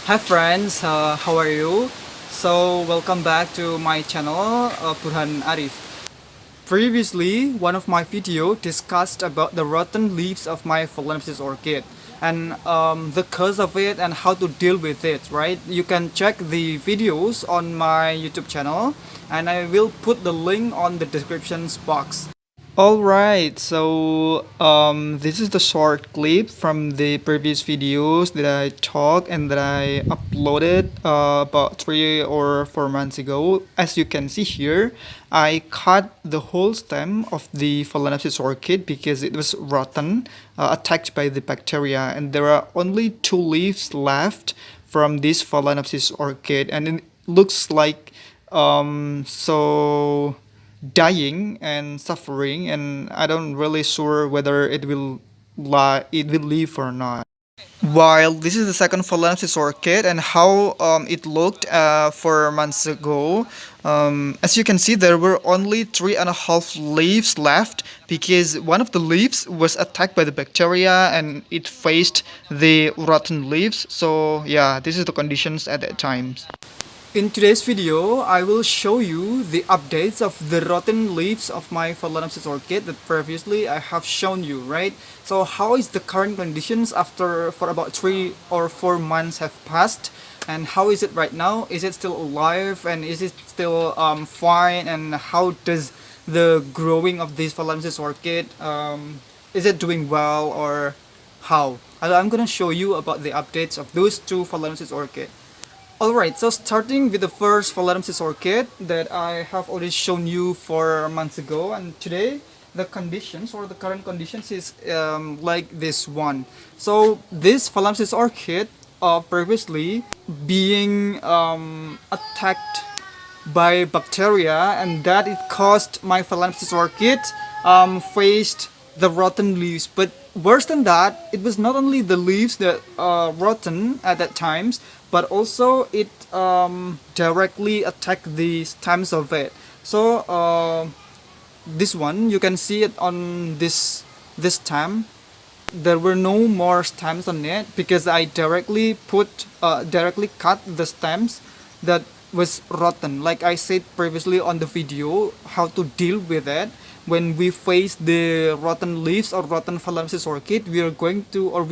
Hi friends, how are you? So welcome back to my channel, Burhan Arif. Previously, one of my video discussed about the rotten leaves of my Phalaenopsis orchid and the cause of it and how to deal with it, right? You can check the videos on my YouTube channel and I will put the link on the description box. Alright, so this is the short clip from the previous videos that I talked and that I uploaded about 3 or 4 months ago. As you can see here, I cut the whole stem of the Phalaenopsis orchid because it was rotten, attacked by the bacteria, and there are only 2 leaves left from this Phalaenopsis orchid, and it looks like so dying and suffering, and I don't really sure whether it will live or not. While this is the second Phalaenopsis orchid and how it looked 4 months ago, as you can see, there were only 3.5 leaves left because one of the leaves was attacked by the bacteria and it faced the rotten leaves. So yeah, this is the conditions at that time. In today's video, I will show you the updates of the rotten leaves of my Phalaenopsis orchid that previously I have shown you, right? So how is the current conditions after for about 3 or 4 months have passed, and how is it right now? Is it still alive and is it still fine? And how does the growing of this Phalaenopsis orchid is it doing well or how? I'm gonna show you about the updates of those two Phalaenopsis orchid. Alright, so starting with the first Phalaenopsis orchid that I have already shown you 4 months ago, and today the conditions or the current conditions is like this one. So this Phalaenopsis orchid previously being attacked by bacteria, and that it caused my Phalaenopsis orchid faced the rotten leaves. But worse than that, it was not only the leaves that are rotten at that times, but also it directly attacked the stems of it. So this one, you can see it on this stem. There were no more stems on it because I directly cut the stems that was rotten. Like I said previously on the video, how to deal with it. When we face the rotten leaves or rotten Phalaenopsis orchid, we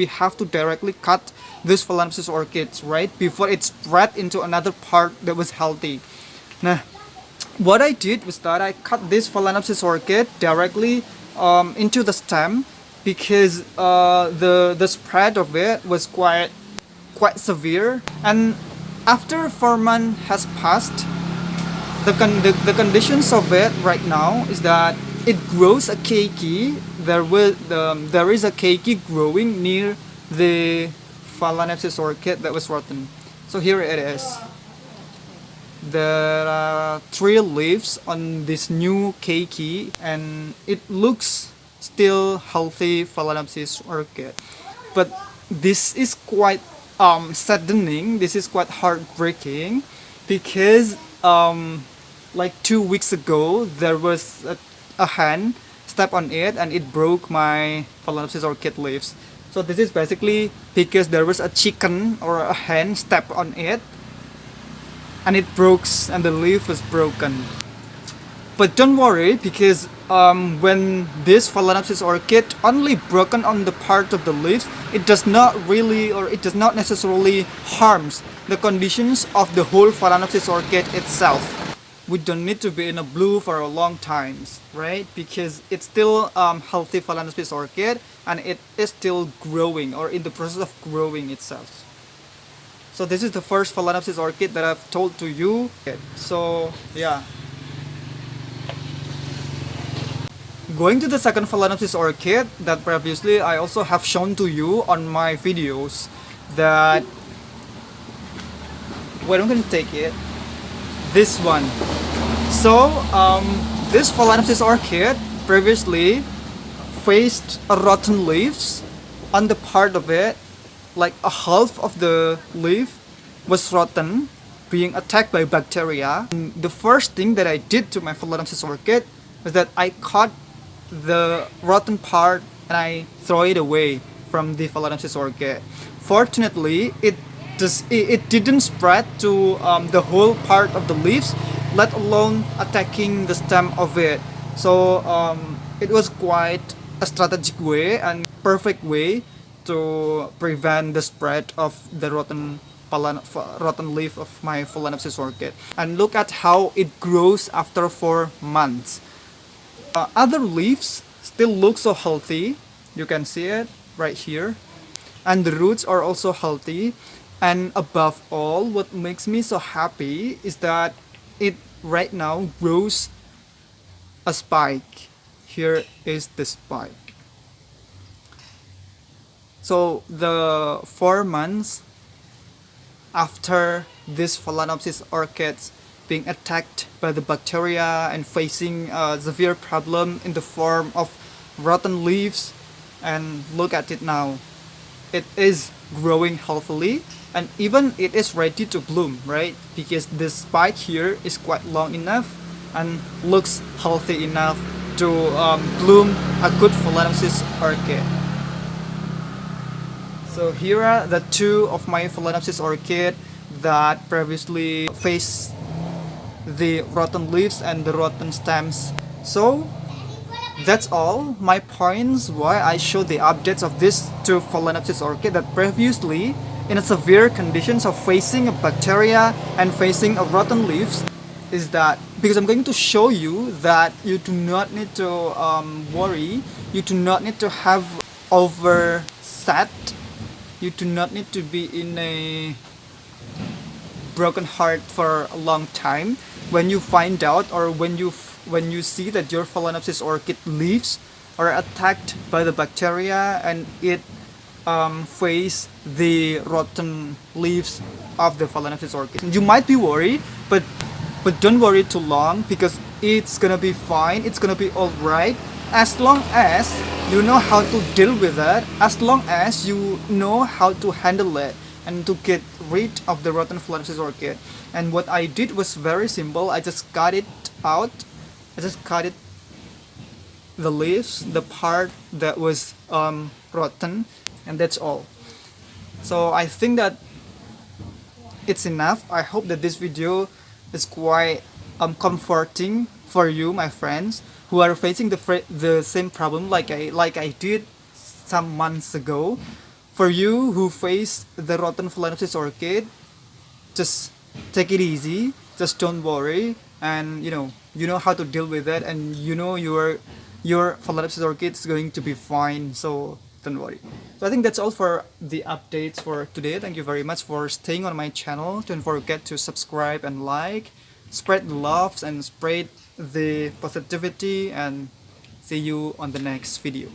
have to directly cut these Phalaenopsis orchids, right? Before it spread into another part that was healthy. Now, what I did was that I cut this Phalaenopsis orchid directly into the stem because the spread of it was quite severe. And after 4 months has passed, the conditions of it right now is that it grows a keiki. There is a keiki growing near the Phalaenopsis orchid that was rotten. So here it is. There are 3 leaves on this new keiki, and it looks still healthy Phalaenopsis orchid. But this is quite saddening. This is quite heartbreaking because like 2 weeks ago there was a hen step on it and it broke my Phalaenopsis orchid leaves. So this is basically because there was a chicken or a hen step on it and it broke and the leaf was broken. But don't worry, because when this Phalaenopsis orchid only broken on the part of the leaves, it does not necessarily harms the conditions of the whole Phalaenopsis orchid itself. We don't need to be in a blue for a long time, right? Because it's still healthy Phalaenopsis orchid and it is still growing or in the process of growing itself. So this is the first Phalaenopsis orchid that I've told to you. So yeah. Going to the second Phalaenopsis orchid that previously I also have shown to you on my videos. That wait, I'm gonna take it. This one. So this Phalaenopsis orchid previously faced a rotten leaves on the part of it, like a half of the leaf was rotten, being attacked by bacteria. And the first thing that I did to my Phalaenopsis orchid was that I cut the rotten part and I throw it away from the Phalaenopsis orchid. Fortunately, it it didn't spread to the whole part of the leaves, let alone attacking the stem of it. So it was quite a strategic way and perfect way to prevent the spread of the rotten leaf of my Phalaenopsis orchid. And look at how it grows after 4 months. Other leaves still look so healthy. You can see it right here. And the roots are also healthy. And above all, what makes me so happy is that it right now grows a spike. Here is the spike. So the 4 months after this Phalaenopsis orchids being attacked by the bacteria and facing a severe problem in the form of rotten leaves, and look at it now. It is growing healthily and even it is ready to bloom, right? Because this spike here is quite long enough and looks healthy enough to bloom a good Phalaenopsis orchid. So here are the two of my Phalaenopsis orchid that previously faced the rotten leaves and the rotten stems. So that's all my points why I showed the updates of these two Phalaenopsis orchid that previously in a severe conditions of facing a bacteria and facing a rotten leaves, is that because I'm going to show you that you do not need to worry, you do not need to have overset, you do not need to be in a broken heart for a long time when you find out or when you see that your Phalaenopsis orchid leaves are attacked by the bacteria and it face the rotten leaves of the Phalaenopsis orchid. You might be worried, but don't worry too long, because it's gonna be fine, it's gonna be alright, as long as you know how to deal with it, as long as you know how to handle it and to get rid of the rotten Phalaenopsis orchid. And what I did was very simple. I just cut it out. I just cut it, the leaves, the part that was rotten, and that's all. So I think that it's enough. I hope that this video is quite comforting for you, my friends, who are facing the same problem like I did some months ago. For you who face the rotten Phalaenopsis orchid, just take it easy, just don't worry, and you know how to deal with it, and you know your Phalaenopsis orchid is going to be fine, so don't worry. So I think that's all for the updates for today. Thank you very much for staying on my channel. Don't forget to subscribe and like, spread the loves and spread the positivity, and see you on the next video.